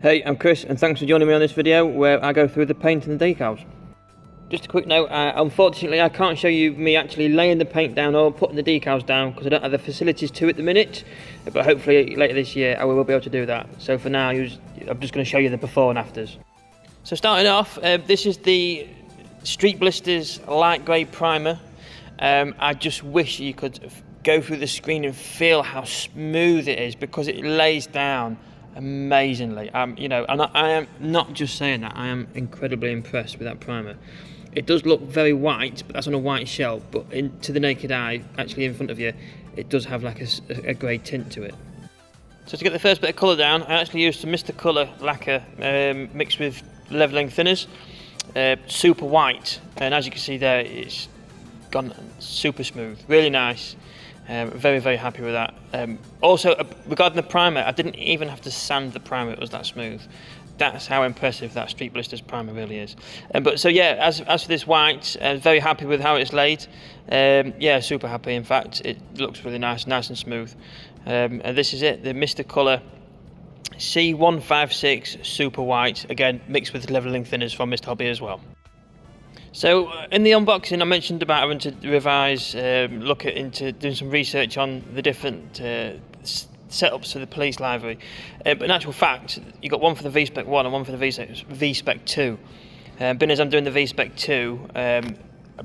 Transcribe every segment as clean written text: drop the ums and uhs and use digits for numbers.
Hey, I'm Chris and thanks for joining me on this video where I go through the paint and the decals. Just a quick note, unfortunately I can't show you me actually laying the paint down or putting the decals down because I don't have the facilities to at the minute, but hopefully later this year I will be able to do that. So for now I'm just going to show you the before and afters. So starting off, this is the Street Blisters light grey primer. I just wish you could go through the screen and feel how smooth it is because it lays down amazingly. And I am not just saying that, I am incredibly impressed with that primer. It does look very white, but that's on a white shell, but to the naked eye, actually in front of you, it does have like a grey tint to it. So to get the first bit of colour down, I actually used some Mr. Colour lacquer mixed with levelling thinners, super white, and as you can see there, it's gone super smooth, really nice. Very, very happy with that. Also, regarding the primer, I didn't even have to sand the primer, it was that smooth. That's how impressive that Street Blisters primer really is. So yeah, as for this white, very happy with how it's laid. Yeah, super happy. In fact, it looks really nice and smooth. And this is it, the Mr. Colour C156 Super White, again mixed with levelling thinners from Mr. Hobby as well. So in the unboxing I mentioned about having to revise, look into doing some research on the different setups for the police livery, but in actual fact you got one for the V-Spec 1 and one for the V-Spec 2. Being as I'm doing the V-Spec 2, I'm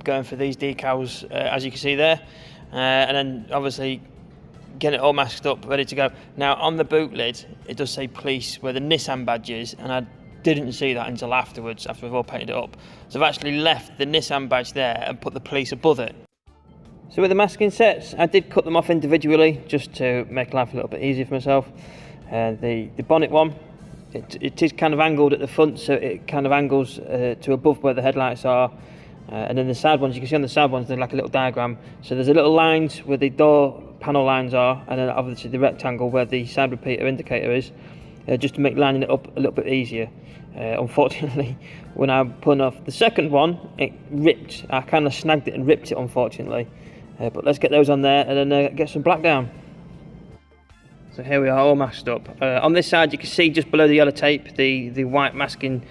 going for these decals as you can see there, and then obviously getting it all masked up, ready to go. Now on the boot lid it does say police where the Nissan badge is, and I didn't see that until afterwards, after we've all painted it up. So I've actually left the Nissan badge there and put the police above it. So with the masking sets, I did cut them off individually just to make life a little bit easier for myself. The bonnet one, it is kind of angled at the front, so it kind of angles to above where the headlights are. And then the side ones, you can see on the side ones, they're like a little diagram. So there's a little lines where the door panel lines are, and then obviously the rectangle where the side repeater indicator is, just to make lining it up a little bit easier. Unfortunately, when I put off the second one, it ripped. I kind of snagged it and ripped it, unfortunately. But let's get those on there and then get some black down. So here we are, all masked up. On this side, you can see just below the yellow tape, the white masking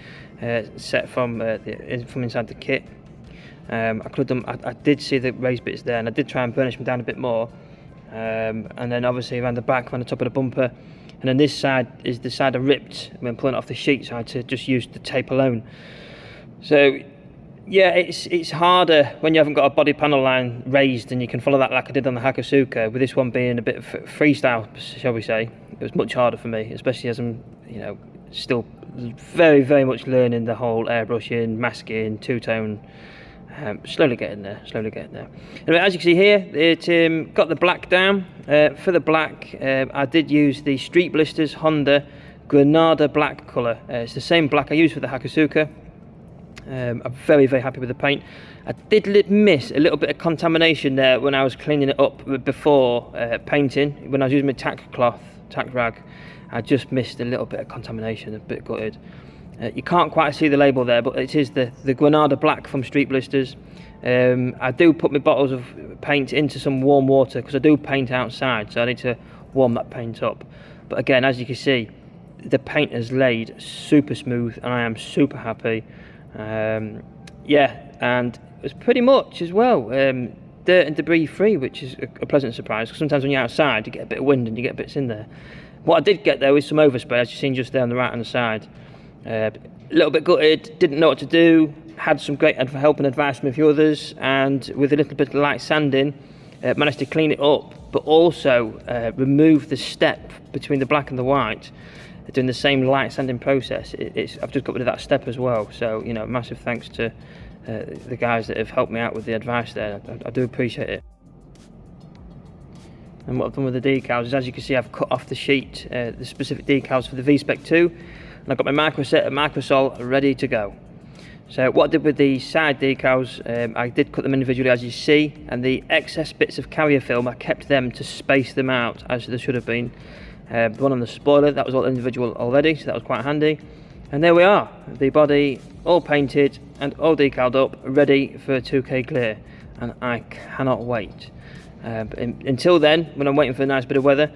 set from inside the kit. I did see the raised bits there, and I did try and burnish them down a bit more. And then obviously around the back, around the top of the bumper. And then this side is the side I ripped when pulling it off the sheet, so I had to just use the tape alone. So yeah, it's harder when you haven't got a body panel line raised and you can follow that like I did on the Hakosuka. With this one being a bit of freestyle, shall we say, it was much harder for me, especially as I'm, still very, very much learning the whole airbrushing, masking, two-tone. Slowly getting there. Anyway, as you can see here, it got the black down. For the black, I did use the Street Blisters Honda Granada black colour. It's the same black I used for the Hakosuka. I'm very, very happy with the paint. I did miss a little bit of contamination there when I was cleaning it up before painting. When I was using my tack rag, I just missed a little bit of contamination, a bit gutted. You can't quite see the label there, but it is the Granada Black from Street Blisters. I do put my bottles of paint into some warm water because I do paint outside, so I need to warm that paint up. But again, as you can see, the paint has laid super smooth and I am super happy. Yeah, and it's pretty much as well dirt and debris free, which is a pleasant surprise, because sometimes when you're outside you get a bit of wind and you get bits in there. What I did get though is some overspray, as you've seen just there on the right hand side. A little bit gutted, didn't know what to do, had some great help and advice from a few others, and with a little bit of light sanding managed to clean it up, but also remove the step between the black and the white, doing the same light sanding process. I've just got rid of that step as well, so massive thanks to the guys that have helped me out with the advice there. I do appreciate it. And what I've done with the decals is, as you can see, I've cut off the sheet, the specific decals for the V-Spec 2, and I've got my micro set of Microsol ready to go. So what I did with the side decals, I did cut them individually as you see, and the excess bits of carrier film, I kept them to space them out as there should have been. The one on the spoiler, that was all individual already, so that was quite handy. And there we are, the body all painted and all decaled up, ready for 2K clear, and I cannot wait. Until then, when I'm waiting for a nice bit of weather,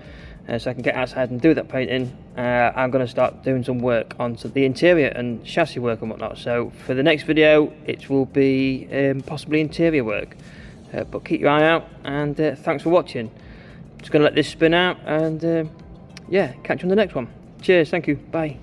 so I can get outside and do that painting, I'm going to start doing some work on the interior and chassis work and whatnot. So for the next video, it will be possibly interior work, but keep your eye out, and thanks for watching. Just going to let this spin out, and yeah, catch you on the next one. Cheers, thank you, bye.